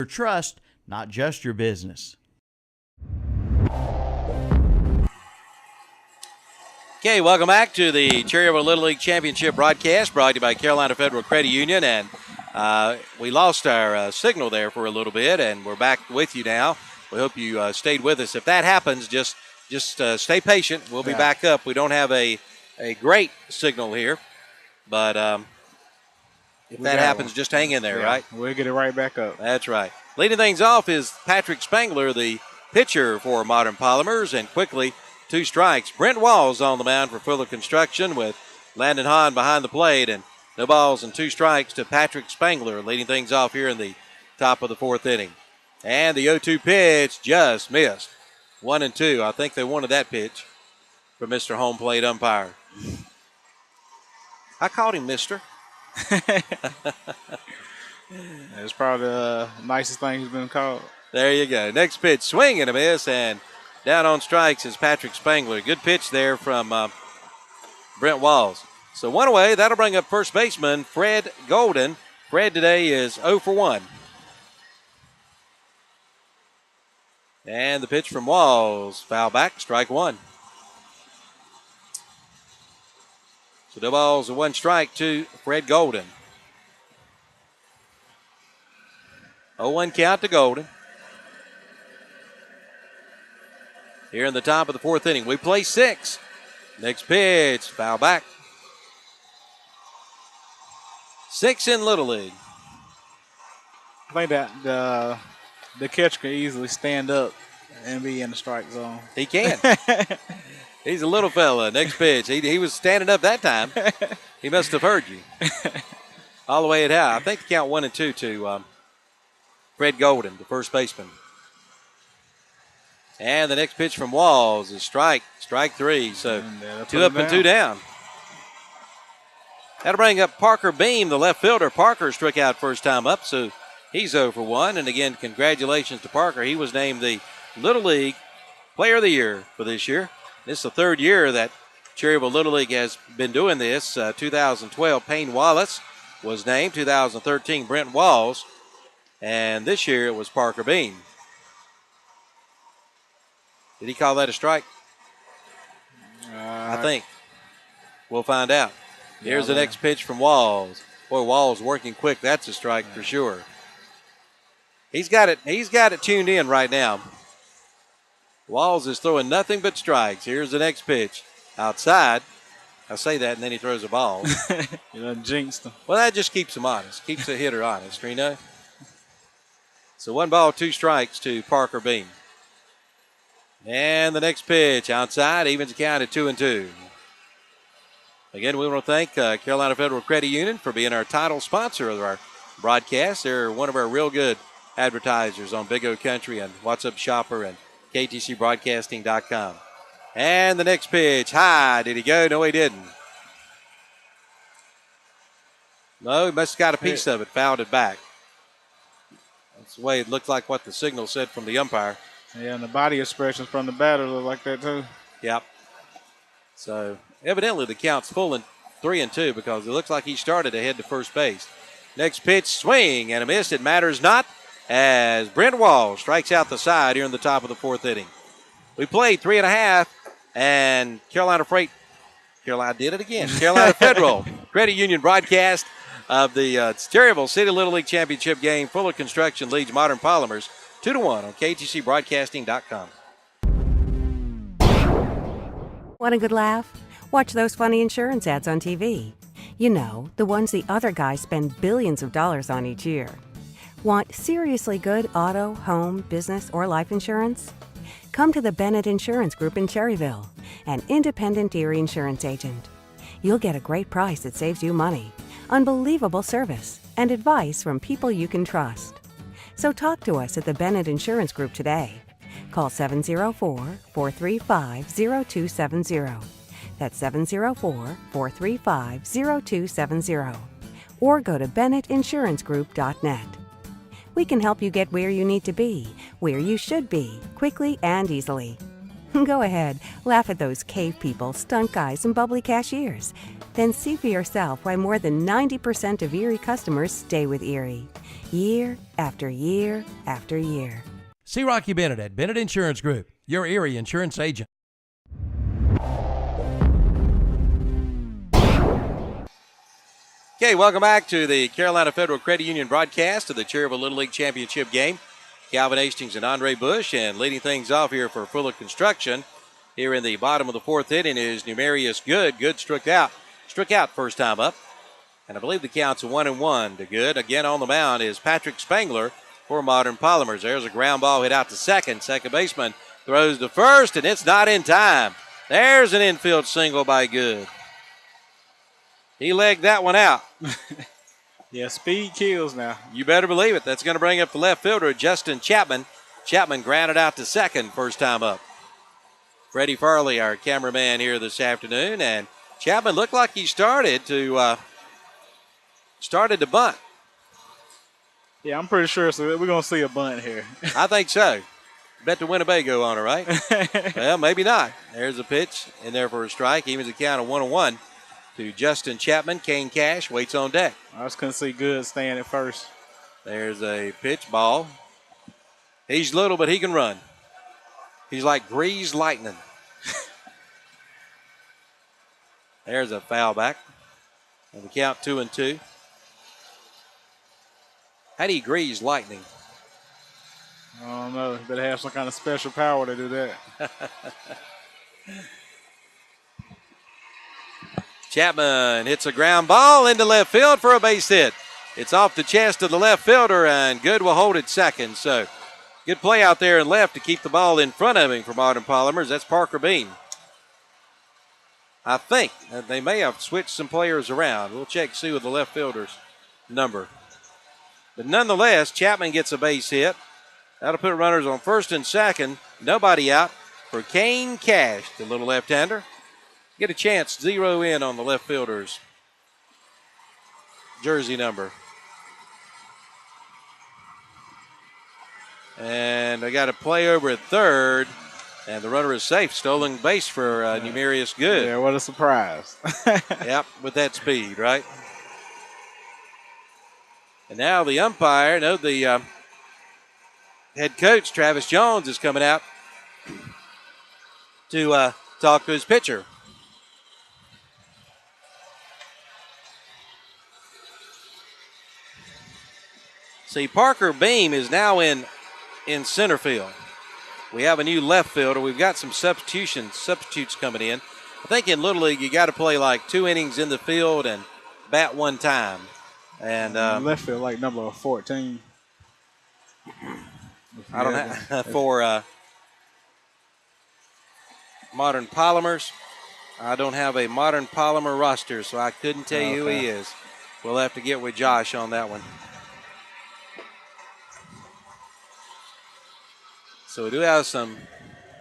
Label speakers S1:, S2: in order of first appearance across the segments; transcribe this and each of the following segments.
S1: Your trust, not just your business.
S2: Okay, welcome back to the Cherryville Little League Championship broadcast brought to you by Carolina Federal Credit Union. And we lost our signal there for a little bit, and we're back with you now. We hope you stayed with us. If that happens, just stay patient. We'll be back up. We don't have a great signal here, but if that happens, just hang in there, right?
S3: We'll get it right back up.
S2: That's right. Leading things off is Patrick Spangler, the pitcher for Modern Polymers, and quickly 2 strikes. Brent Walls on the mound for Fuller Construction with Landon Hahn behind the plate, and no balls and 2 strikes to Patrick Spangler, leading things off here in the top of the 4th inning. And the 0-2 pitch just missed. 1-2. I think they wanted that pitch for Mr. Home Plate Umpire. I called him Mr.
S3: It's probably the nicest thing he's been called.
S2: There you go. Next pitch, swing and a miss, and down on strikes is Patrick Spangler. Good pitch there from Brent Walls. So 1 away. That'll bring up first baseman Fred Golden. Fred today is 0 for 1. And the pitch from Walls, foul back, strike 1. So 2 balls and 1 strike to Fred Golden. 0-1 count to Golden. Here in the top of the 4th inning, we play 6. Next pitch, foul back. 6 in Little League.
S3: I think that the catcher can easily stand up and be in the strike zone.
S2: He can. He's a little fella. Next pitch. He was standing up that time. He must have heard you. All the way at high. I think the count 1-2 to Fred Golden, the first baseman. And the next pitch from Walls is strike 3. So 2 up and 2 down. That'll bring up Parker Beam, the left fielder. Parker struck out first time up, so he's 0 for 1. And again, congratulations to Parker. He was named the Little League Player of the Year for this year. This is the 3rd year that Cherryville Little League has been doing this. 2012, Payne Wallace was named. 2013, Brent Walls. And this year it was Parker Beam. Did he call that a strike? I think. We'll find out. Here's the next pitch from Walls. Boy, Walls working quick. That's a strike for sure. He's got it tuned in right now. Walls is throwing nothing but strikes. Here's the next pitch. Outside. I say that, and then he throws a ball.
S3: You done jinxed him.
S2: Well, that just keeps him honest. Keeps the hitter honest, Reno. So 1 ball, 2 strikes to Parker Beam. And the next pitch outside, evens the count at 2-2. Again, we want to thank Carolina Federal Credit Union for being our title sponsor of our broadcast. They're one of our real good advertisers on Big O Country and What's Up Shopper and KTCBroadcasting.com. And the next pitch, high. Did he go? No, he didn't. No, he must have got a piece of it, fouled it back. That's the way it looked like what the signal said from the umpire.
S3: Yeah, and the body expressions from the batter look like that too.
S2: Yep. So evidently the count's full in 3-2 because it looks like he started ahead to first base. Next pitch, swing and a miss. It matters not as Brent Walls strikes out the side here in the top of the 4th inning. We played 3.5, and Carolina did it again. Carolina Federal Credit Union broadcast of the Cherryville City Little League Championship game. Fuller Construction leads Modern Polymers 2-1 on KTCBroadcasting.com.
S4: Want a good laugh? Watch those funny insurance ads on TV. You know, the ones the other guys spend billions of dollars on each year. Want seriously good auto, home, business, or life insurance? Come to the Bennett Insurance Group in Cherryville, an independent Erie insurance agent. You'll get a great price that saves you money, unbelievable service, and advice from people you can trust. So talk to us at the Bennett Insurance Group today. Call 704-435-0270. That's 704-435-0270. Or go to BennettInsuranceGroup.net. We can help you get where you need to be, where you should be, quickly and easily. Go ahead, laugh at those cave people, stunt guys, and bubbly cashiers. Then see for yourself why more than 90% of Erie customers stay with Erie. Year after year after year.
S5: See Rocky Bennett at Bennett Insurance Group, your Erie insurance agent.
S2: Okay, welcome back to the Carolina Federal Credit Union broadcast of the Cherryville Little League Championship game. Calvin Hastings and Andre Bush, and leading things off here for Fuller Construction. Here in the bottom of the fourth inning is Numerius Good. Good struck out first time up. And I believe the count's 1-1 to Good. Again on the mound is Patrick Spangler for Modern Polymers. There's a ground ball hit out to second. Second baseman throws to first, and it's not in time. There's an infield single by Good. He legged that one out.
S3: Yeah, speed kills now.
S2: You better believe it. That's going to bring up the left fielder, Justin Chapman. Chapman grounded out to second first time up. Freddie Farley, our cameraman here this afternoon, and Chapman looked like he started to bunt.
S3: Yeah, I'm pretty sure so we're going to see a bunt here.
S2: I think so. Bet the Winnebago on it, right? Well, maybe not. There's a pitch in there for a strike. Even the count of 1-1 to Justin Chapman. Kane Cash waits on deck.
S3: I just couldn't see Good staying at first.
S2: There's a pitch ball. He's little, but he can run. He's like greased lightning. There's a foul back. And the count 2-2. How do you grease lightning?
S3: I don't know. You better have some kind of special power to do that.
S2: Chapman hits a ground ball into left field for a base hit. It's off the chest of the left fielder, and Good will hold it second. So good play out there in left to keep the ball in front of him for Modern Polymers. That's Parker Bean. I think they may have switched some players around. We'll check, see with the left fielder's number. But nonetheless, Chapman gets a base hit. That'll put runners on first and second. Nobody out for Kane Cash, the little left-hander. Get a chance to zero in on the left fielder's jersey number. And they got a play over at third, and the runner is safe. Stolen base for Numerius Good.
S3: Yeah, what a surprise.
S2: Yep, with that speed, right? And now the umpire, the head coach, Travis Jones, is coming out to talk to his pitcher. See, Parker Beam is now in center field. We have a new left fielder. We've got some substitutes coming in. I think in Little League you got to play like 2 innings in the field and bat 1 time. And
S3: left field like number 14.
S2: I don't have for Modern Polymers. I don't have a Modern Polymer roster, so I couldn't tell you who he is. We'll have to get with Josh on that one. So we do have some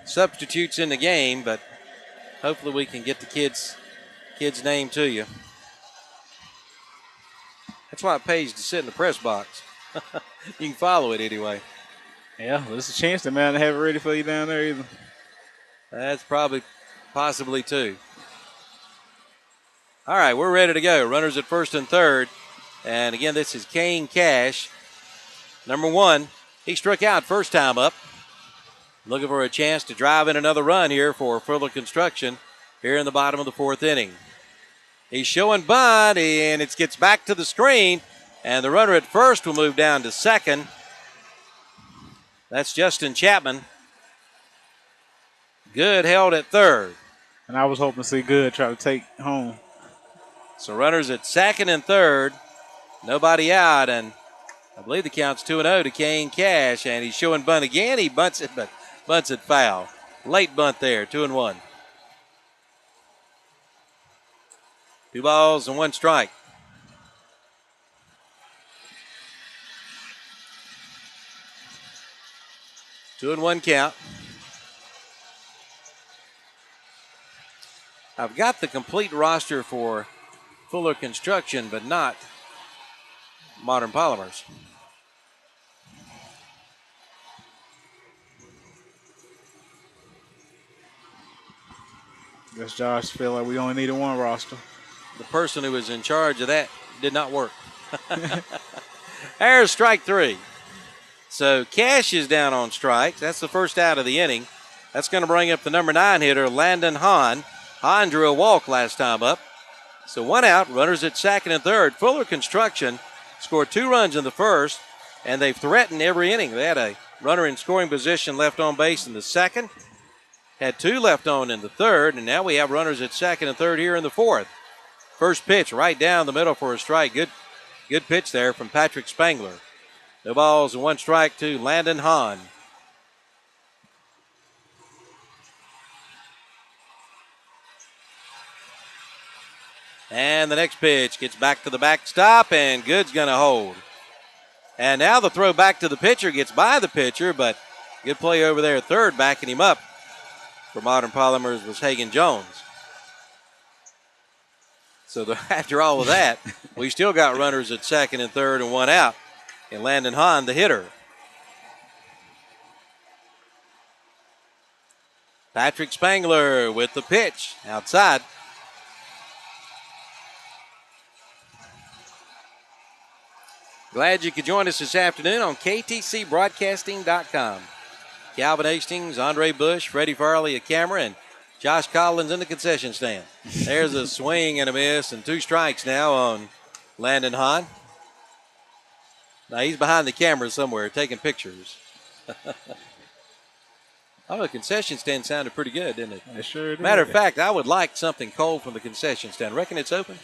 S2: substitutes in the game, but hopefully we can get the kid's name to you. That's why it pays to sit in the press box. You can follow it anyway.
S3: Yeah, well, there's a chance they might not have it ready for you down there either.
S2: That's possibly too. All right, we're ready to go. Runners at first and third. And again, this is Kane Cash, number 1. He struck out first time up. Looking for a chance to drive in another run here for Fuller Construction here in the bottom of the fourth inning. He's showing bunt, and it gets back to the screen, and the runner at first will move down to second. That's Justin Chapman. Good held at third.
S3: And I was hoping to see Good try to take home.
S2: So runners at second and third. Nobody out, and I believe the count's 2-0 to Kane Cash, and he's showing bunt again. He bunts it, but bunts it foul. Late bunt there, 2-1. 2 balls and 1 strike. Two and 1 count. I've got the complete roster for Fuller Construction, but not Modern Polymers.
S3: Guess Josh feel like we only needed one roster.
S2: The person who was in charge of that did not work. There's strike 3. So Cash is down on strikes. That's the first out of the inning. That's going to bring up the number 9 hitter, Landon Hahn. Hahn drew a walk last time up. So 1 out, runners at second and third. Fuller Construction scored 2 runs in the first, and they've threatened every inning. They had a runner in scoring position left on base in the second, had 2 left on in the third, and now we have runners at second and third here in the fourth. First pitch right down the middle for a strike. Good pitch there from Patrick Spangler. No balls and 1 strike to Landon Hahn. And the next pitch gets back to the backstop, and Good's going to hold. And now the throw back to the pitcher gets by the pitcher, but good play over there at third, backing him up for Modern Polymers was Hagan Jones. So after all of that, we still got runners at second and third and 1 out. And Landon Hahn, the hitter. Patrick Spangler with the pitch outside. Glad you could join us this afternoon on KTCBroadcasting.com. Calvin Hastings, Andre Bush, Freddie Farley at camera, and Josh Collins in the concession stand. There's a swing and a miss, and 2 strikes now on Landon Hahn. Now he's behind the camera somewhere taking pictures. Oh, the concession stand sounded pretty good, didn't it?
S3: It sure did.
S2: Matter of fact, I would like something cold from the concession stand. Reckon it's open?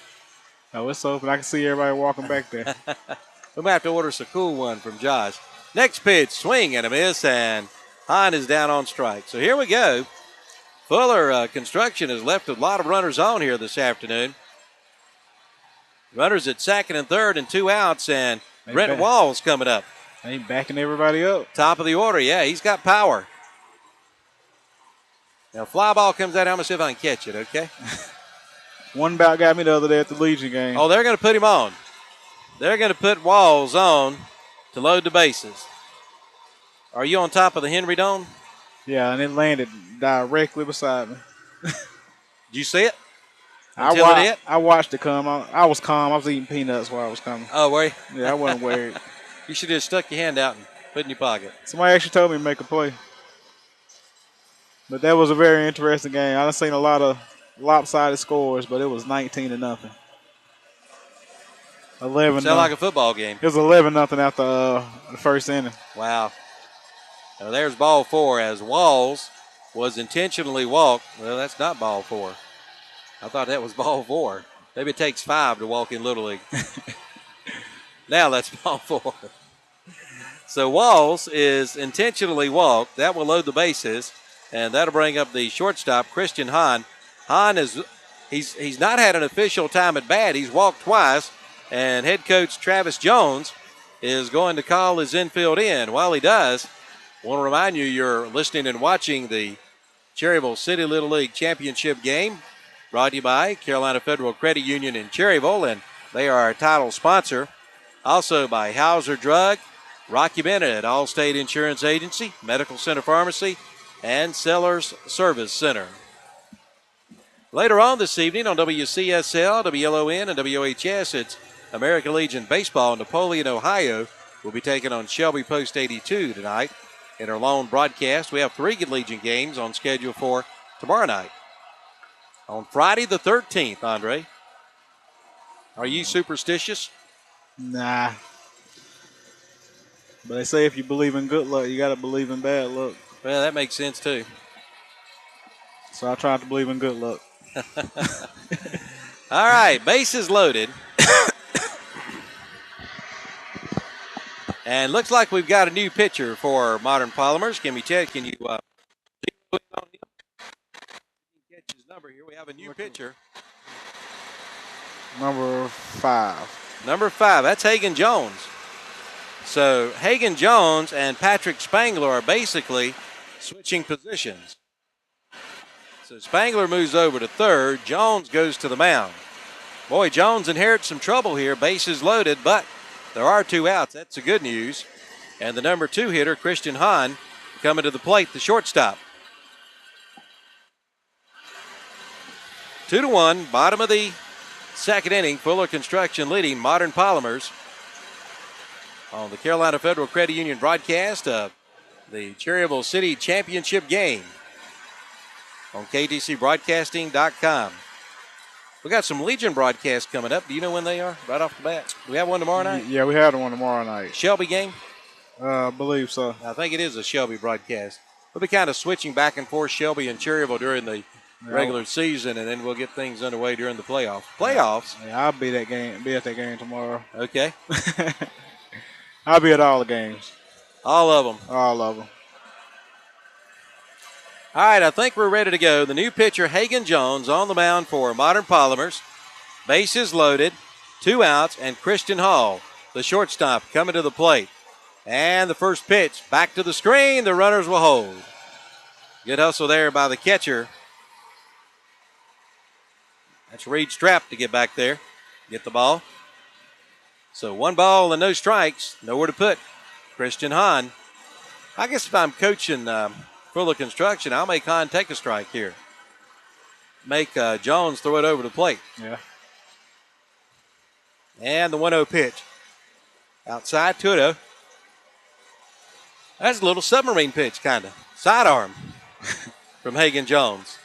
S3: Oh, it's open. I can see everybody walking back there.
S2: We might have to order us a cool one from Josh. Next pitch, swing and a miss, and Hahn is down on strike. So here we go. Fuller Construction has left a lot of runners on here this afternoon. Runners at second and third and 2 outs, and Brent Walls coming up.
S3: Ain't backing everybody up.
S2: Top of the order, yeah, he's got power. Now, fly ball comes out. I'm going to see if I can catch it, okay?
S3: One bout got me the other day at the Legion game.
S2: Oh, they're going to put him on. They're going to put Walls on to load the bases. Are you on top of the Henry Dome?
S3: Yeah, and it landed directly beside me.
S2: Did you see it?
S3: I watched it come. I was calm. I was eating peanuts while I was coming.
S2: Oh, were you?
S3: Yeah, I wasn't worried.
S2: You should have just stuck your hand out and put it in your pocket.
S3: Somebody actually told me to make a play. But that was a very interesting game. I've seen a lot of lopsided scores, but it was 19-0. 11.
S2: Sound like a football game.
S3: It was 11-0 after the first inning.
S2: Wow. Now there's ball 4 as Walls was intentionally walked. Well, that's not ball 4. I thought that was ball 4. Maybe it takes 5 to walk in Little League. Now that's ball 4. So Walls is intentionally walked. That will load the bases, and that'll bring up the shortstop, Christian Hahn. Hahn he's not had an official time at bat. He's walked twice, and head coach Travis Jones is going to call his infield in. While he does, I want to remind you you're listening and watching the Cherryville City Little League Championship game, brought to you by Carolina Federal Credit Union in Cherryville, and they are our title sponsor. Also by Hauser Drug, Rocky Bennett, Allstate Insurance Agency, Medical Center Pharmacy, and Sellers Service Center. Later on this evening on WCSL, WLON, and WHS, it's American Legion Baseball. Napoleon, Ohio will be taking on Shelby Post 82 tonight. In our lone broadcast, we have 3 Good Legion games on schedule for tomorrow night. On Friday the 13th, Andre. Are you superstitious?
S3: Nah. But they say if you believe in good luck, you got to believe in bad luck.
S2: Well, that makes sense too.
S3: So I tried to believe in good luck.
S2: All right, bases loaded. And looks like we've got a new pitcher for Modern Polymers. Can you catch his number here? We have a new pitcher.
S3: Number 5.
S2: Number 5, that's Hagan Jones. So Hagan Jones and Patrick Spangler are basically switching positions. So Spangler moves over to third. Jones goes to the mound. Boy, Jones inherits some trouble here. Bases loaded, but there are 2 outs. That's the good news. And the number 2 hitter, Christian Hahn, coming to the plate, the shortstop. 2-1, bottom of the second inning. Fuller Construction leading Modern Polymers on the Carolina Federal Credit Union broadcast of the Cherryville City Championship game on KTCBroadcasting.com. We got some Legion broadcasts coming up. Do you know when they are right off the bat? Do we have one tomorrow night?
S3: Yeah, we had one tomorrow night.
S2: Shelby game?
S3: I believe so.
S2: I think it is a Shelby broadcast. We'll be kind of switching back and forth Shelby and Cherryville during the regular season, and then we'll get things underway during the playoffs. Playoffs?
S3: Yeah, I'll be at that game tomorrow.
S2: Okay.
S3: I'll be at all the games.
S2: All of them.
S3: All of them.
S2: All right, I think we're ready to go. The new pitcher, Hagan Jones, on the mound for Modern Polymers. Bases loaded, 2 outs, and Christian Hall, the shortstop, coming to the plate. And the first pitch, back to the screen. The runners will hold. Good hustle there by the catcher. That's Reed Strapp to get back there, get the ball. So 1 ball and no strikes, nowhere to put Christian Hahn. I guess if I'm coaching Fuller Construction, I'll make Hahn take a strike here. Make Jones throw it over the plate.
S3: Yeah.
S2: And the 1-0 pitch. Outside, 2-0. That's a little submarine pitch, kind of. Sidearm from Hagan Jones.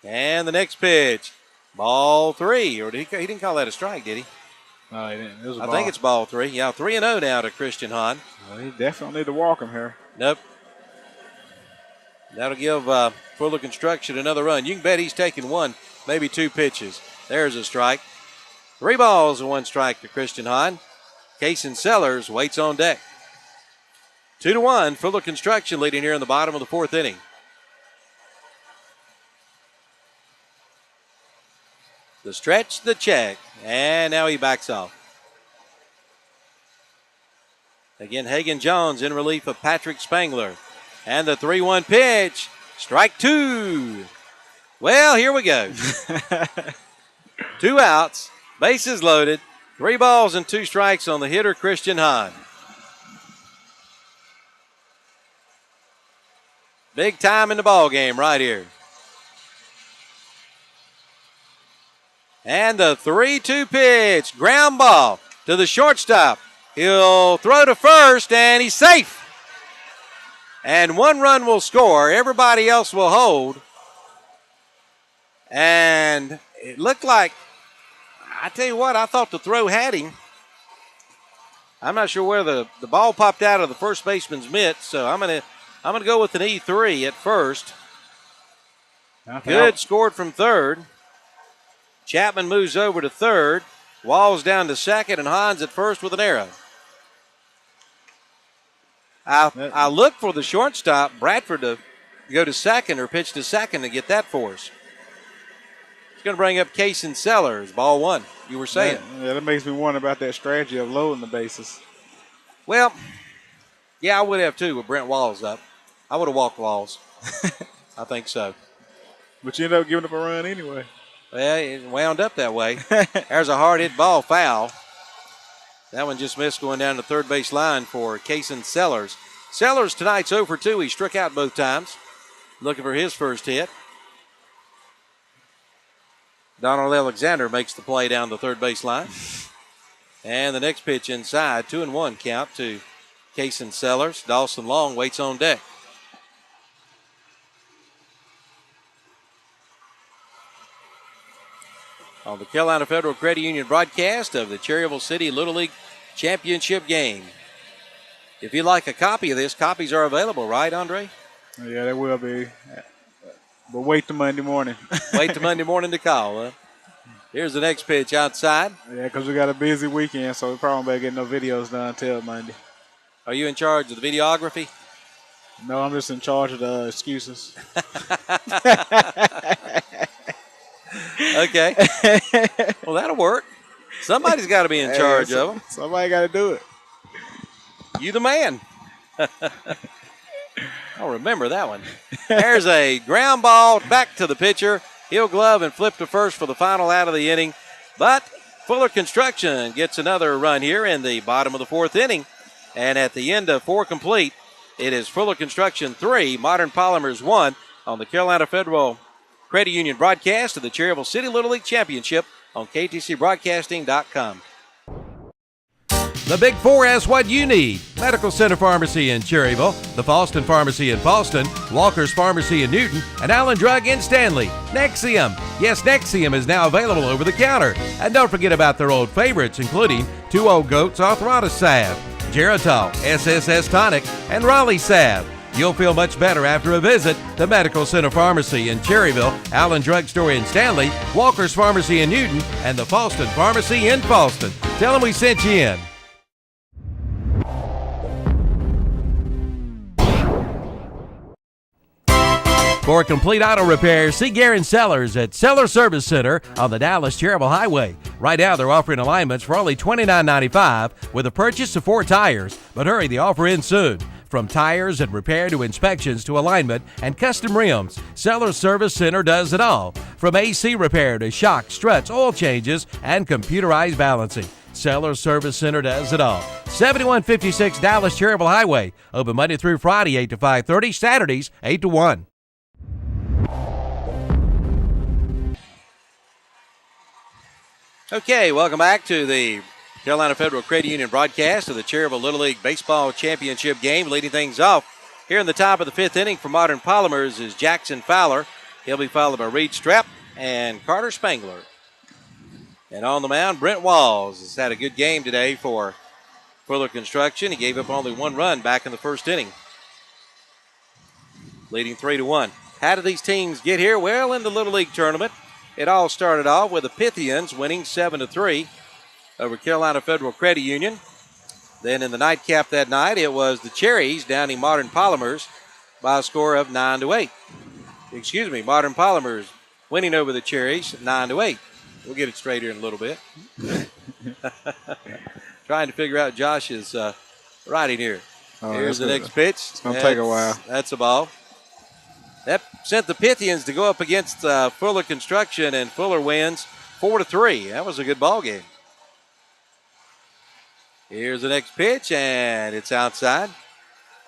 S2: And the next pitch, ball 3. Or he didn't call that a strike, did he?
S3: No, he didn't. It was a
S2: I
S3: ball.
S2: think it's ball 3. Yeah, 3-0 now to Christian Hahn.
S3: Well, he definitely need to walk him here.
S2: Nope. That'll give Fuller Construction another run. You can bet he's taking 1, maybe 2 pitches. There's a strike. 3 balls and 1 strike to Christian Hahn. Cason Sellers waits on deck. 2-1, Fuller Construction leading here in the bottom of the 4th inning. The stretch, the check, and now he backs off. Again, Hagan Jones in relief of Patrick Spangler. And the 3-1 pitch, strike 2. Well, here we go. 2 outs, bases loaded, 3 balls and 2 strikes on the hitter, Christian Hahn. Big time in the ball game right here. And the 3-2 pitch, ground ball to the shortstop. He'll throw to first, and he's safe. And 1 run will score. Everybody else will hold. And it looked like, I tell you what, I thought the throw had him. I'm not sure where the ball popped out of the first baseman's mitt, so I'm gonna go with an E3 at first. Good, scored from third. Chapman moves over to third. Walls down to second, and Hahn's at first with an error. I look for the shortstop, Bradford, to go to second or pitch to second to get that for us. It's going to bring up Cason Sellers, ball 1, you were saying.
S3: That makes me wonder about that strategy of loading the bases.
S2: Well, yeah, I would have too with Brent Walls up. I would have walked Walls. I think so.
S3: But you end up giving up a run anyway.
S2: Well, it wound up that way. There's a hard hit ball, foul. That one just missed going down the third base line for Cason Sellers. Sellers tonight's 0 for 2. He struck out both times. Looking for his first hit. Donald Alexander makes the play down the third base line. And the next pitch inside, 2-1 count to Cason Sellers. Dawson Long waits on deck. On the Carolina Federal Credit Union broadcast of the Cherryville City Little League Championship game. If you'd like a copy of this, copies are available, right, Andre?
S3: Yeah, they will be. But wait till Monday morning.
S2: Wait till Monday morning to call, huh? Here's the next pitch outside.
S3: Yeah, because we got a busy weekend, so we probably better get no videos done until Monday.
S2: Are you in charge of the videography?
S3: No, I'm just in charge of the excuses.
S2: Okay. Well, that'll work. Somebody's got to be in charge of them.
S3: Somebody got to do it.
S2: You the man. I'll remember that one. There's a ground ball back to the pitcher. He'll glove and flip to first for the final out of the inning. But Fuller Construction gets another run here in the bottom of the 4th inning. And at the end of 4 complete, It is Fuller Construction 3, Modern Polymers 1 on the Carolina Federal Credit Union broadcast of the Cherryville City Little League Championship on KTCBroadcasting.com.
S5: The Big Four has what you need. Medical Center Pharmacy in Cherryville, the Falston Pharmacy in Falston, Walker's Pharmacy in Newton, and Allen Drug in Stanley. Nexium. Yes, Nexium is now available over the counter. And don't forget about their old favorites, including 2 Old Goats Arthritis Salve, Geritol, SSS Tonic, and Raleigh Salve. You'll feel much better after a visit. The Medical Center Pharmacy in Cherryville, Allen Drug Store in Stanley, Walker's Pharmacy in Newton, and the Falston Pharmacy in Falston. Tell them we sent you in. For complete auto repair, see Garen Sellers at Seller Service Center on the Dallas-Cherryville Highway. Right now, they're offering alignments for only $29.95 with a purchase of 4 tires. But hurry, the offer ends soon. From tires and repair to inspections to alignment and custom rims, Seller Service Center does it all. From AC repair to shock, struts, oil changes, and computerized balancing. Seller Service Center does it all. 7156 Dallas-Cherryville Highway. Open Monday through Friday, 8 to 5:30, Saturdays, 8 to 1.
S2: Okay, welcome back to the Carolina Federal Credit Union broadcast of the Cherryville Little League Baseball Championship game. Leading things off here in the top of the 5th inning for Modern Polymers is Jackson Fowler. He'll be followed by Reed Strapp and Carter Spangler. And on the mound, Brent Walls has had a good game today for Fuller Construction. He gave up only 1 run back in the 1st inning, leading 3-1. How did these teams get here? Well, in the Little League tournament, it all started off with the Pythians winning 7-3 over Carolina Federal Credit Union. Then in the nightcap that night, it was the Cherries downing Modern Polymers by a score of 9-8. Excuse me, Modern Polymers winning over the Cherries 9-8. We'll get it straight here in a little bit. Trying to figure out Josh's writing here. Here's the next pitch.
S3: It's going to take a while.
S2: That's a ball. That sent the Pythians to go up against Fuller Construction, and Fuller wins 4-3. That was a good ball game. Here's the next pitch, and it's outside.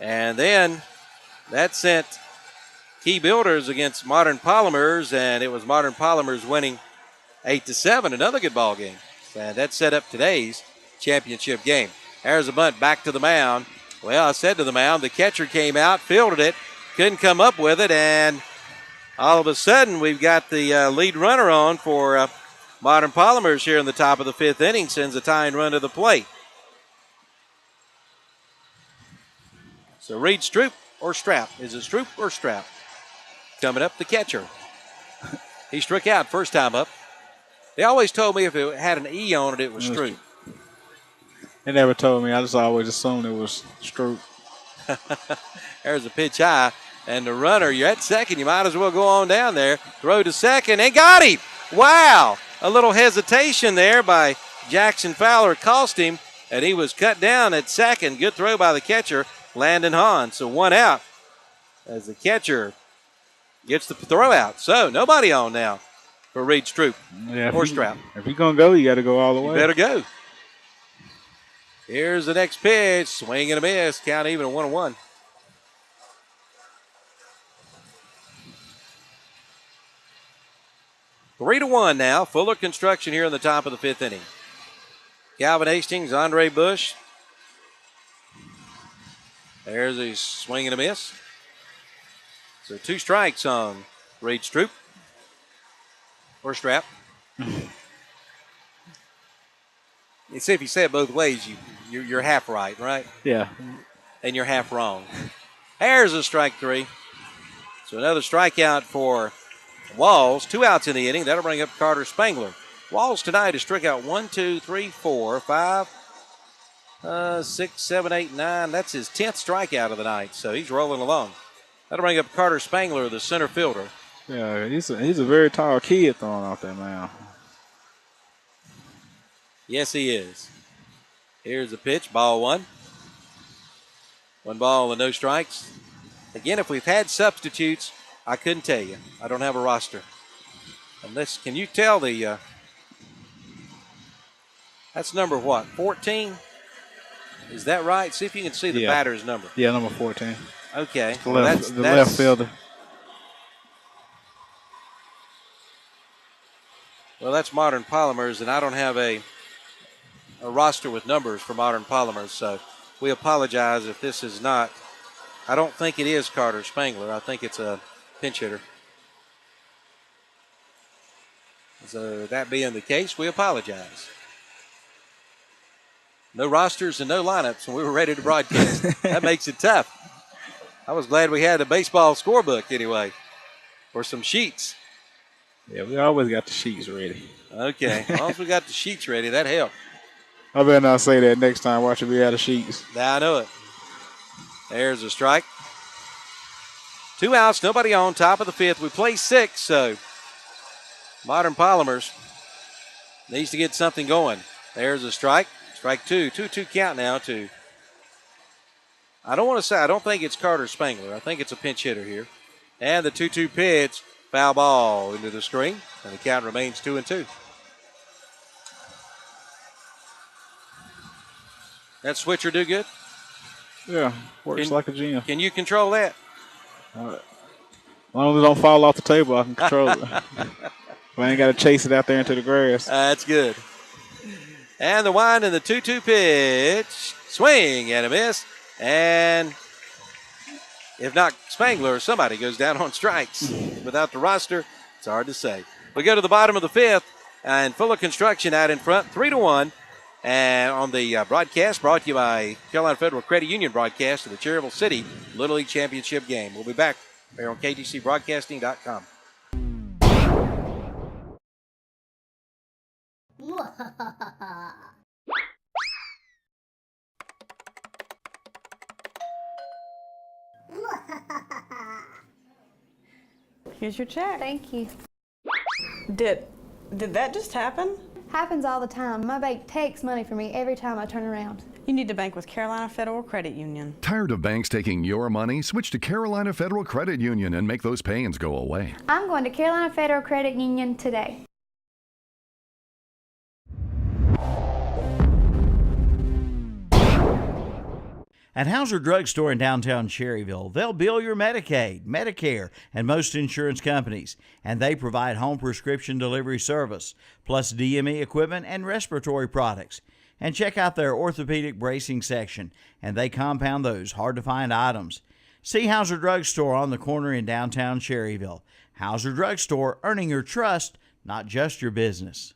S2: And then that sent Key Builders against Modern Polymers, and it was Modern Polymers winning 8-7. Another good ball game. And that set up today's championship game. There's a bunt back to the mound. Well, I said to the mound, the catcher came out, fielded it, couldn't come up with it, and all of a sudden we've got the lead runner on for Modern Polymers here in the top of the 5th inning, sends a tying run to the plate. So Reed Stroop or Strap? Is it Stroop or Strap? Coming up, the catcher. He struck out first time up. They always told me if it had an E on it, it was Stroop.
S3: They never told me. I just always assumed it was Stroop.
S2: There's a pitch high, and the runner, you're at second. You might as well go on down there. Throw to second, and got him. Wow. A little hesitation there by Jackson Fowler cost him, and he was cut down at second. Good throw by the catcher, Landon Hahn. So 1 out as the catcher gets the throw out. So nobody on now for Reed Stroop or Strap.
S3: If you're going to go, you got to go all the way.
S2: You better go. Here's the next pitch. Swing and a miss. Count even at 1-1. Three to 1 now. Fuller Construction here in the top of the 5th inning. Calvin Hastings, Andre Bush. There's a swing and a miss. So 2 strikes on Reed Stroop or Strap. You see, if you say it both ways, you're half right, right?
S3: Yeah.
S2: And you're half wrong. There's a strike 3. So another strikeout for Walls. 2 outs in the inning. That'll bring up Carter Spangler. Walls tonight has struck out 1, 2, 3, 4, 5, 6, 7, 8, 9. That's his 10th strikeout of the night. So he's rolling along. That'll bring up Carter Spangler, the center fielder.
S3: Yeah, he's a very tall kid throwing off that mound.
S2: Yes, he is. Here's the pitch, ball 1. 1 ball and no strikes. Again, if we've had substitutes, I couldn't tell you. I don't have a roster. Unless, can you tell the, that's number what, 14? Is that right? See if you can see the batter's number.
S3: Yeah, number 14.
S2: Okay.
S3: The left fielder.
S2: Well, that's Modern Polymers, and I don't have a roster with numbers for Modern Polymers, so we apologize if this is not. I don't think it is Carter Spangler. I think it's a pinch hitter. So that being the case, we apologize. No rosters and no lineups, and we were ready to broadcast. That makes it tough. I was glad we had a baseball scorebook anyway, or some sheets.
S3: Yeah, we always got the sheets ready.
S2: Okay, as long as we got the sheets ready, that helped.
S3: I better not say that next time. Watch it be out of sheets.
S2: Now I know it. There's a strike. 2 outs, nobody on, top of the 5th. We play 6, so Modern Polymers needs to get something going. There's a strike. Strike 2. 2-2 count now to. I don't think it's Carter Spangler. I think it's a pinch hitter here. And the 2-2 pitch, foul ball into the screen, and the count remains 2-2. That switcher do good?
S3: Yeah, works like a gym.
S2: Can you control that?
S3: As long as it don't fall off the table, I can control it. I ain't got to chase it out there into the grass.
S2: That's good. And the wind and the 2-2 pitch. Swing and a miss. And if not Spangler, somebody goes down on strikes. Without the roster, it's hard to say. We go to the bottom of the 5th, and Fuller Construction out in front, 3-1. And on the broadcast, brought to you by Carolina Federal Credit Union broadcast of the Cherryville City Little League Championship game. We'll be back here on KGCBroadcasting.com.
S6: Here's your check.
S7: Thank you.
S6: Did that just happen?
S7: Happens all the time. My bank takes money from me every time I turn around.
S6: You need to bank with Carolina Federal Credit Union.
S8: Tired of banks taking your money? Switch to Carolina Federal Credit Union and make those pains go away.
S7: I'm going to Carolina Federal Credit Union today.
S1: At Hauser Drug Store in downtown Cherryville, they'll bill your Medicaid, Medicare, and most insurance companies, and they provide home prescription delivery service, plus DME equipment and respiratory products. And check out their orthopedic bracing section, and they compound those hard-to-find items. See Hauser Drug Store on the corner in downtown Cherryville. Hauser Drug Store, earning your trust, not just your business.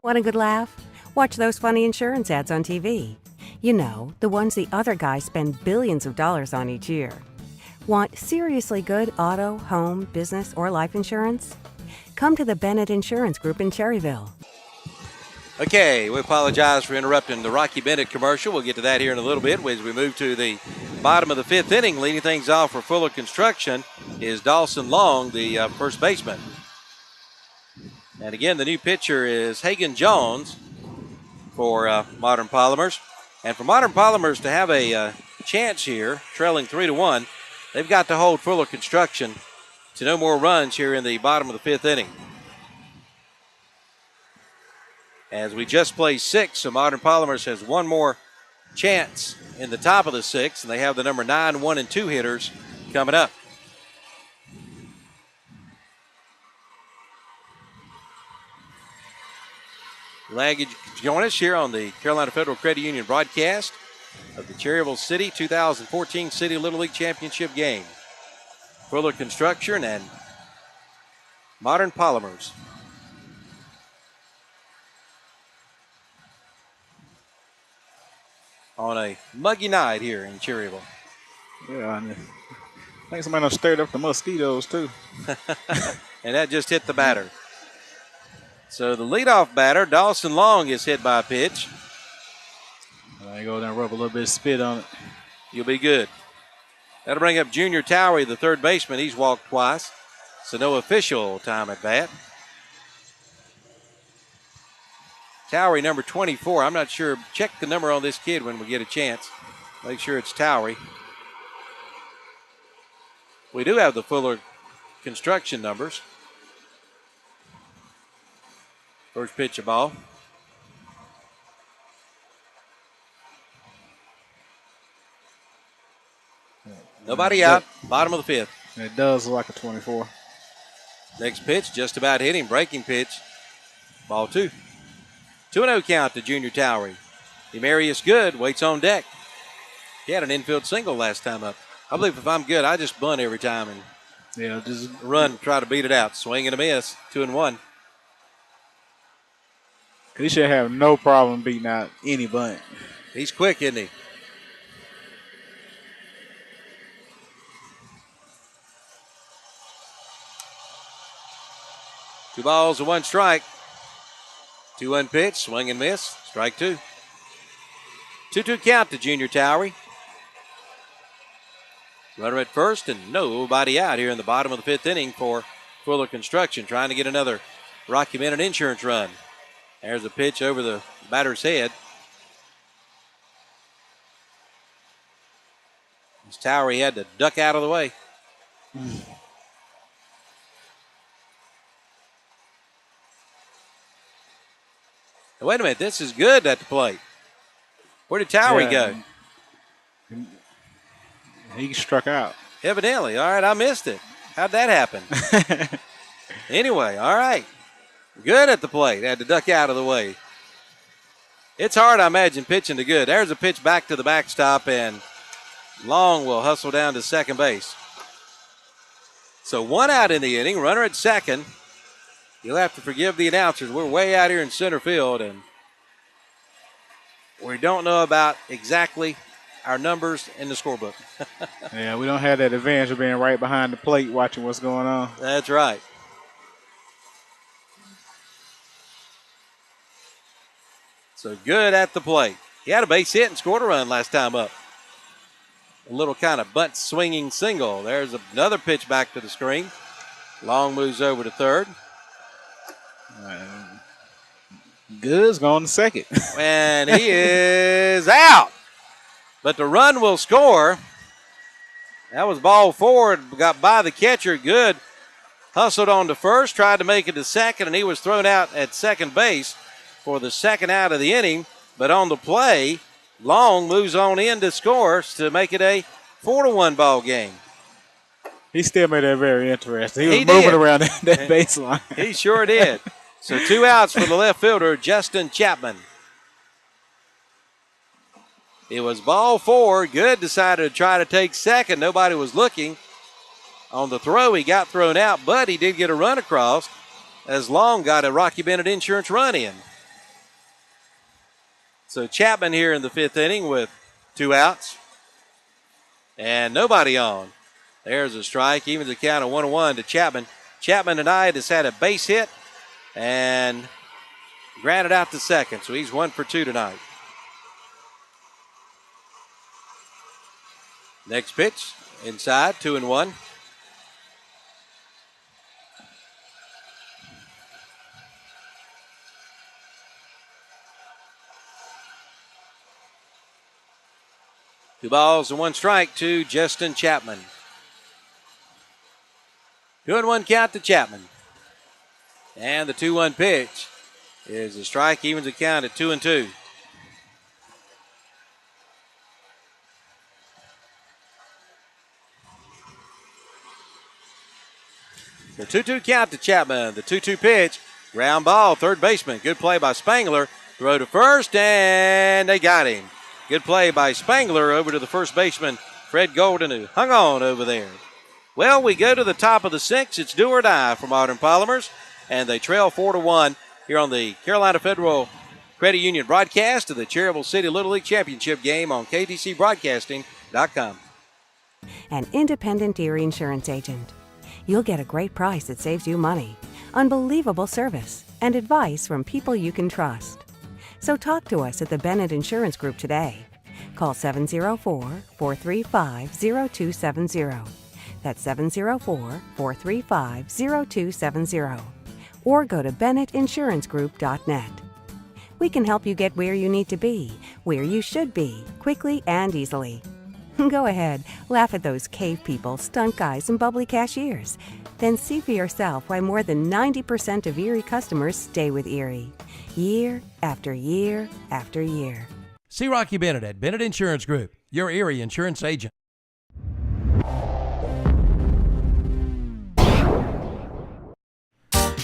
S4: Want a good laugh? Watch those funny insurance ads on TV. You know, the ones the other guys spend billions of dollars on each year. Want seriously good auto, home, business, or life insurance? Come to the Bennett Insurance Group in Cherryville.
S2: Okay, we apologize for interrupting the Rocky Bennett commercial. We'll get to that here in a little bit as we move to the bottom of the 5th inning. Leading things off for Fuller Construction is Dawson Long, the first baseman. And again, the new pitcher is Hagan Jones for Modern Polymers. And for Modern Polymers to have a chance here, trailing 3-1, they've got to hold Fuller Construction to no more runs here in the bottom of the 5th inning. As we just played 6, so Modern Polymers has one more chance in the top of the 6th, and they have the number 9, 1, and 2 hitters coming up. Glad you could join us here on the Carolina Federal Credit Union broadcast of the Cherryville City 2014 City Little League Championship game. Fuller Construction and Modern Polymers. On a muggy night here in Cherryville.
S3: Yeah, I think somebody done stirred up the mosquitoes too.
S2: And that just hit the batter. So the leadoff batter, Dawson Long, is hit by a pitch.
S3: I go down and rub a little bit of spit on it.
S2: You'll be good. That'll bring up Junior Towery, the third baseman. He's walked twice, so no official time at bat. Towery, number 24. I'm not sure. Check the number on this kid when we get a chance. Make sure it's Towery. We do have the Fuller Construction numbers. First pitch, a ball. Nobody out. Bottom of the fifth.
S3: It does look like a 24.
S2: Next pitch, just about hit him. Breaking pitch. Ball 2. 2-0 count to Junior Towery. Demarius Good waits on deck. He had an infield single last time up. I believe if I'm good, I just bunt every time and
S3: just
S2: run, try to beat it out. Swing and a miss. 2-1.
S3: He should have no problem beating out any bunt.
S2: He's quick, isn't he? Two balls and 1 strike. 2-1 pitch, swing and miss, strike 2. 2-2 count to Junior Towery. Runner at first and nobody out here in the bottom of the 5th inning for Fuller Construction, trying to get another Rocky Mountain Insurance run. There's a pitch over the batter's head. This Towery had to duck out of the way. Now, wait a minute, this is good at the plate. Where did Towery go?
S3: He struck out.
S2: Evidently. All right, I missed it. How'd that happen? Anyway, all right. Good at the plate. Had to duck out of the way. It's hard, I imagine, pitching to good. There's a pitch back to the backstop, and Long will hustle down to second base. So 1 out in the inning, runner at second. You'll have to forgive the announcers. We're way out here in center field, and we don't know about exactly our numbers in the scorebook.
S3: Yeah, we don't have that advantage of being right behind the plate watching what's going on.
S2: That's right. So good at the plate. He had a base hit and scored a run last time up. A little kind of bunt swinging single. There's another pitch back to the screen. Long moves over to third.
S3: Good's going to second.
S2: And he is out. But the run will score. That was ball 4. It got by the catcher. Good hustled on to first, tried to make it to second, and he was thrown out at second base for the second out of the inning. But on the play, Long moves on in to score to make it a 4-1 ball game.
S3: He still made that very interesting. He was
S2: did.
S3: moving around that baseline.
S2: He sure did. So 2 outs for the left fielder, Justin Chapman. It was ball 4. Good decided to try to take second. Nobody was looking. On the throw, he got thrown out, but he did get a run across as Long got a Rocky Bennett Insurance run in. So Chapman here in the 5th inning with 2 outs and nobody on. There's a strike, evens the count of 1-1 to Chapman. Chapman tonight has had a base hit and grounded out to second, so he's 1 for 2 tonight. Next pitch, inside, 2-1. Two balls and 1 strike to Justin Chapman. 2-1 count to Chapman. And the 2-1 pitch is a strike, evens the count at 2-2. The 2-2 count to Chapman. The 2-2 pitch, ground ball, third baseman. Good play by Spangler. Throw to first, and they got him. Good play by Spangler over to the first baseman, Fred Golden, who hung on over there. Well, we go to the top of the 6th. It's do or die for Modern Polymers, and they trail 4-1 here on the Carolina Federal Credit Union broadcast of the Cherryville City Little League Championship game on KTCBroadcasting.com.
S4: An independent Erie insurance agent. You'll get a great price that saves you money, unbelievable service, and advice from people you can trust. So talk to us at the Bennett Insurance Group today. Call 704-435-0270. That's 704-435-0270. Or go to BennettInsuranceGroup.net. We can help you get where you need to be, where you should be, quickly and easily. Go ahead, laugh at those cave people, stunt guys, and bubbly cashiers. Then see for yourself why more than 90% of Erie customers stay with Erie. Year after year after year.
S5: See Rocky Bennett at Bennett Insurance Group, your Erie insurance agent.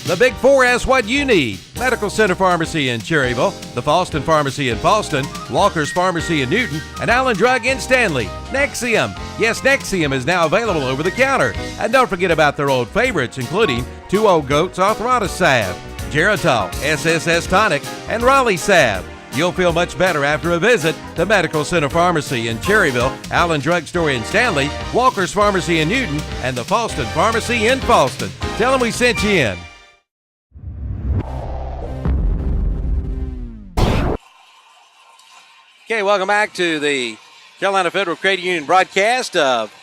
S5: The Big Four has what you need. Medical Center Pharmacy in Cherryville, the Falston Pharmacy in Falston, Walker's Pharmacy in Newton, and Allen Drug in Stanley. Nexium. Yes, Nexium is now available over the counter. And don't forget about their old favorites, including 2 Old Goats Arthritis Salve, Geritol, SSS Tonic, and Raleigh Salve. You'll feel much better after a visit to Medical Center Pharmacy in Cherryville, Allen Drug Store in Stanley, Walker's Pharmacy in Newton, and the Falston Pharmacy in Falston. Tell them we sent you in.
S2: Okay, welcome back to the Carolina Federal Credit Union broadcast of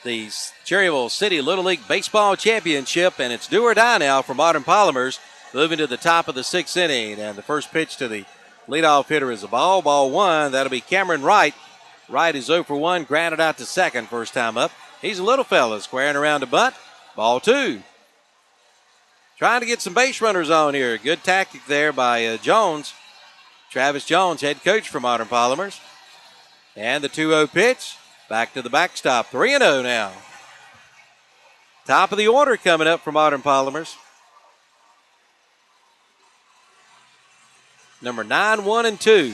S2: the Cherryville City Little League Baseball Championship, and it's do or die now for Modern Polymers, moving to the top of the 6th inning, and the first pitch to the leadoff hitter is a ball 1. That'll be Cameron Wright. Wright is 0 for 1, grounded out to second, first time up. He's a little fella, squaring around to bunt, ball 2. Trying to get some base runners on here. Good tactic there by Jones. Travis Jones, head coach for Modern Polymers. And the 2-0 pitch, back to the backstop. 3-0 now. Top of the order coming up for Modern Polymers. Number 9, 1, and 2.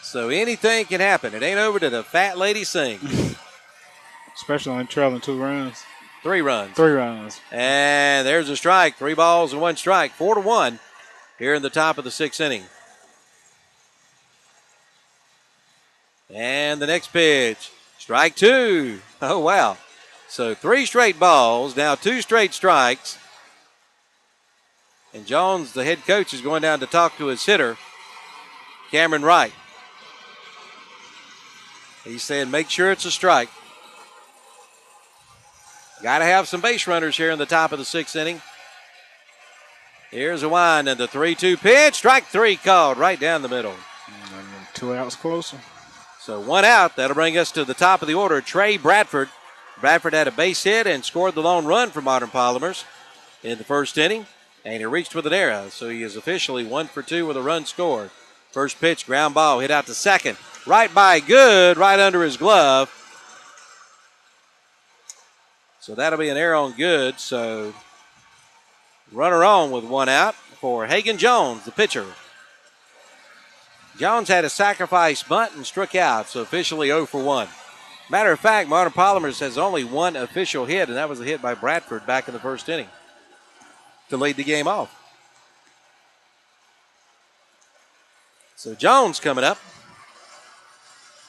S2: So anything can happen. It ain't over to the fat lady sing.
S3: Especially on trailing 2 runs.
S2: 3 runs.
S3: 3 runs.
S2: And there's a strike. 3 balls and 1 strike. 4-1. Here in the top of the 6th inning. And the next pitch, strike 2. Oh, wow. So 3 straight balls, now 2 straight strikes. And Jones, the head coach, is going down to talk to his hitter, Cameron Wright. He's saying, make sure it's a strike. Got to have some base runners here in the top of the 6th inning. Here's a wind and the 3-2 pitch. Strike 3 called right down the middle.
S3: 2 outs closer.
S2: So 1 out. That'll bring us to the top of the order. Trey Bradford. Bradford had a base hit and scored the lone run for Modern Polymers in the first inning. And he reached with an error. So he is officially 1 for 2 with a run scored. First pitch, ground ball, hit out to second. Right by Good, right under his glove. So that'll be an error on Good. So runner on with 1 out for Hagan Jones, the pitcher. Jones had a sacrifice bunt and struck out, so officially 0 for 1. Matter of fact, Modern Polymers has only 1 official hit, and that was a hit by Bradford back in the first inning to lead the game off. So Jones coming up.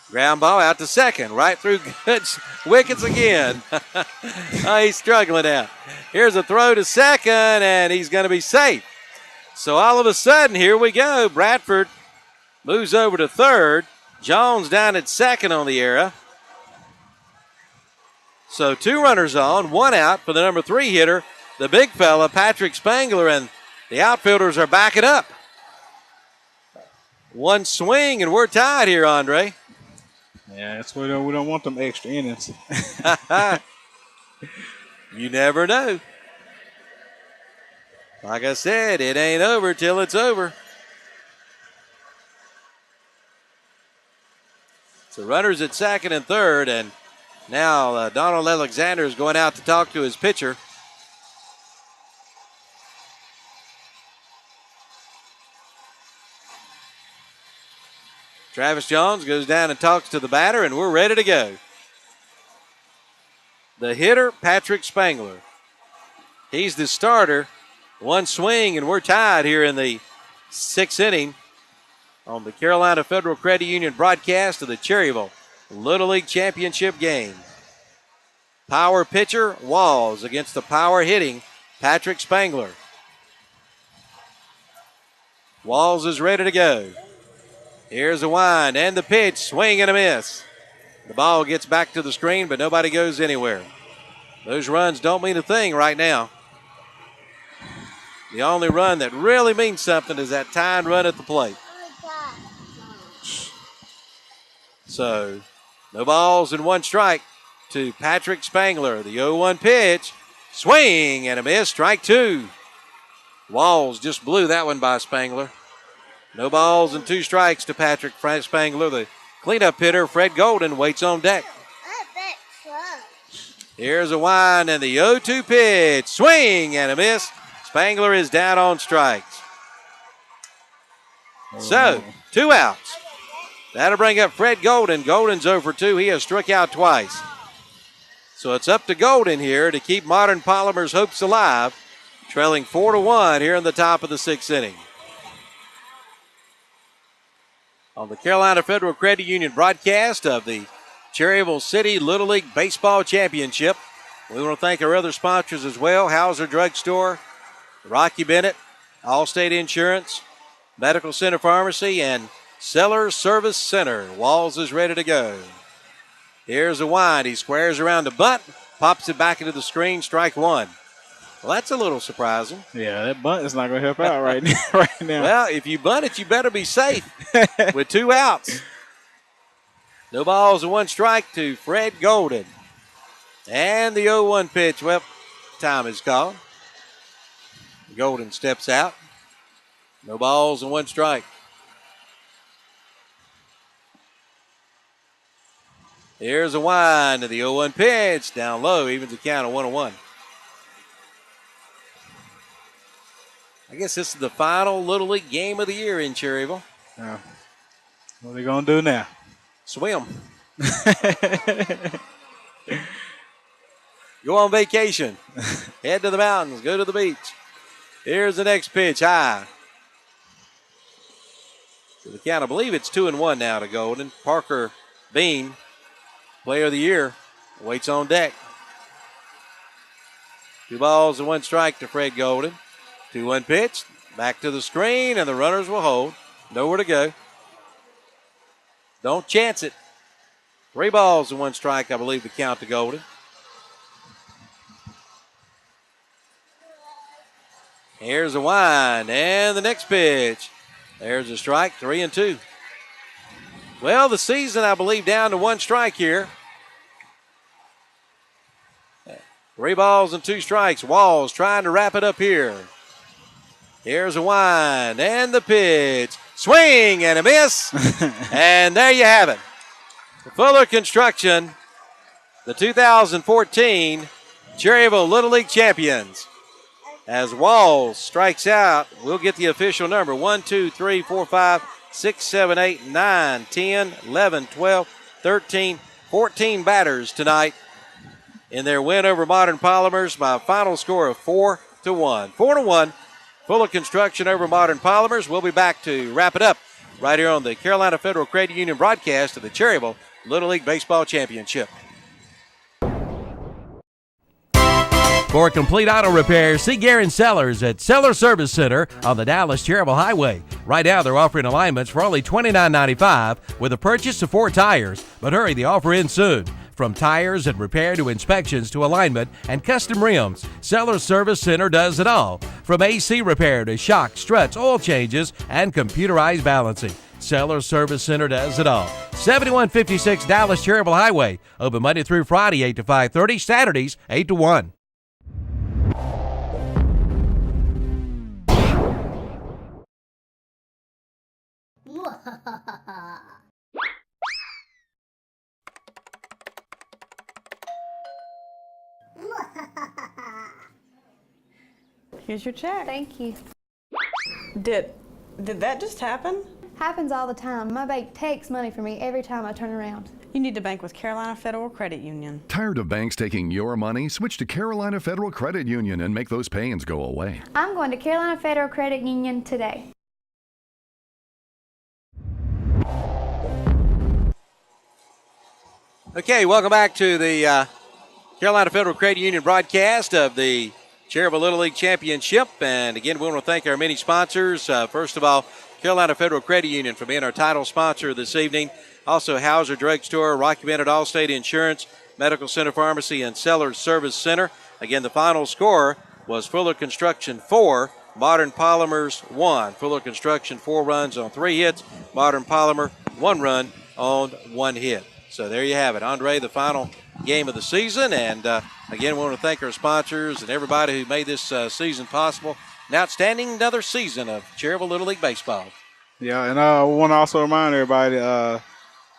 S2: Ground ball out to second, right through Good's wickets again. Oh, he's struggling out. Here's a throw to second, and he's going to be safe. So all of a sudden, here we go. Bradford moves over to third. Jones down at second on the error. So 2 runners on, 1 out for the number 3 hitter, the big fella, Patrick Spangler, and the outfielders are backing up. 1 swing, and we're tied here, Andre.
S3: Yeah, that's why we don't want them extra innings.
S2: You never know. Like I said, it ain't over till it's over. So runners at second and third, and now Donald Alexander is going out to talk to his pitcher. Travis Jones goes down and talks to the batter, and we're ready to go. The hitter, Patrick Spangler. He's the starter. 1 swing, and we're tied here in the 6th inning on the Carolina Federal Credit Union broadcast of the Cherryville Little League Championship game. Power pitcher, Walls, against the power hitting, Patrick Spangler. Walls is ready to go. Here's a wind and the pitch, swing and a miss. The ball gets back to the screen, but nobody goes anywhere. Those runs don't mean a thing right now. The only run that really means something is that tying run at the plate. So no balls and one strike to Patrick Spangler. The 0-1 pitch. Swing and a miss. Strike two. Walls just blew that one by Spangler. No balls and two strikes to Patrick Spangler. The cleanup hitter, Fred Golden, waits on deck. Here's a wind and the 0-2 pitch. Swing and a miss. Spangler is down on strikes. So, 2 outs. That'll bring up Fred Golden. Golden's 0 for 2. He has struck out twice. So it's up to Golden here to keep Modern Polymer's hopes alive, trailing 4-1 here in the top of the 6th inning. On the Carolina Federal Credit Union broadcast of the Cherryville City Little League Baseball Championship, we want to thank our other sponsors as well: Hauser Drug Store, Rocky Bennett, Allstate Insurance, Medical Center Pharmacy, and Sellers Service Center. Walls is ready to go. Here's a wind. He squares around the bunt, pops it back into the screen, strike one. Well, that's a little surprising.
S3: Yeah, that bunt is not going to help out right now.
S2: Well, if you bunt it, you better be safe with 2 outs. No balls and one strike to Fred Golden. And the 0-1 pitch. Well, time is called. Golden steps out. No balls and one strike. Here's a wind to the 0-1 pitch. Down low, evens the count of 1-1. I guess this is the final Little League game of the year in Cherryville.
S3: Yeah. What are they going to do now?
S2: Swim. Go on vacation. Head to the mountains. Go to the beach. Here's the next pitch. High. To the count, I believe it's 2-1 now to Golden. Parker Bean, Player of the Year, waits on deck. 2 balls and one strike to Fred Golden. 2-1 pitch. Back to the screen, and the runners will hold. Nowhere to go. Don't chance it. 3 balls and one strike, I believe, the count to Golden. Here's a wind, and the next pitch. There's a strike, 3-2. Well, the season, I believe, down to 1 strike here. 3 balls and 2 strikes. Walls trying to wrap it up here. Here's a wind, and the pitch. Swing and a miss. And there you have it. Fuller Construction, the 2014 Cherryville Little League champions. As Walls strikes out, we'll get the official number. 1, 2, 3, 4, 5, 6, 7, 8, 9, 10, 11, 12, 13, 14 batters tonight in their win over Modern Polymers by a final score of 4-1. 4-1. Fuller Construction over Modern Polymers. We'll be back to wrap it up right here on the Carolina Federal Credit Union broadcast of the Cherryville Little League Baseball Championship.
S5: For complete auto repair, see Garen Sellers at Seller Service Center on the Dallas-Cherryville Highway. Right now, they're offering alignments for only $29.95 with a purchase of 4 tires. But hurry, the offer ends soon. From tires and repair to inspections to alignment and custom rims, Seller Service Center does it all. From AC repair to shocks, struts, oil changes, and computerized balancing, Seller Service Center does it all. 7156 Dallas-Cherryville Highway. Open Monday through Friday, 8 to 5:30, Saturdays, 8 to 1.
S6: Here's your check.
S7: Thank you.
S6: Did that just happen?
S7: Happens all the time. My bank takes money from me every time I turn around.
S6: You need to bank with Carolina Federal Credit Union.
S8: Tired of banks taking your money? Switch to Carolina Federal Credit Union and make those pains go away.
S7: I'm going to Carolina Federal Credit Union today.
S2: Okay, welcome back to the Carolina Federal Credit Union broadcast of the Cherryville Little League Championship. And again, we want to thank our many sponsors. First of all, Carolina Federal Credit Union for being our title sponsor this evening. Also, Hauser Drug Store, Rocky Bennett Allstate Insurance, Medical Center Pharmacy, and Sellers Service Center. Again, the final score was Fuller Construction 4, Modern Polymers 1. Fuller Construction 4 runs on 3 hits, Modern Polymer 1 run on 1 hit. So there you have it. Andre, the final game of the season. And again, we want to thank our sponsors and everybody who made this season possible. An outstanding another season of Cherryville Little League Baseball.
S3: Yeah, and I want to also remind everybody,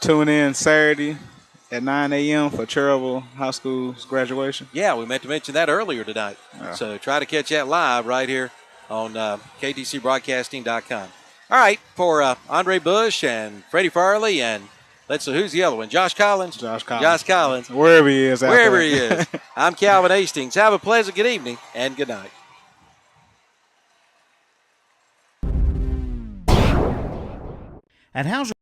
S3: tune in Saturday at 9 a.m. for Cherryville High School's graduation.
S2: Yeah, we meant to mention that earlier tonight.
S3: Yeah.
S2: So try to catch that live right here on KTCBroadcasting.com. All right, for Andre Bush and Freddie Farley and let's see, who's the other one? Josh Collins?
S3: Josh Collins.
S2: Josh Collins.
S3: Wherever he is.
S2: Wherever he is. I'm Calvin Hastings. Have a pleasant good evening and good night.
S1: At Hauser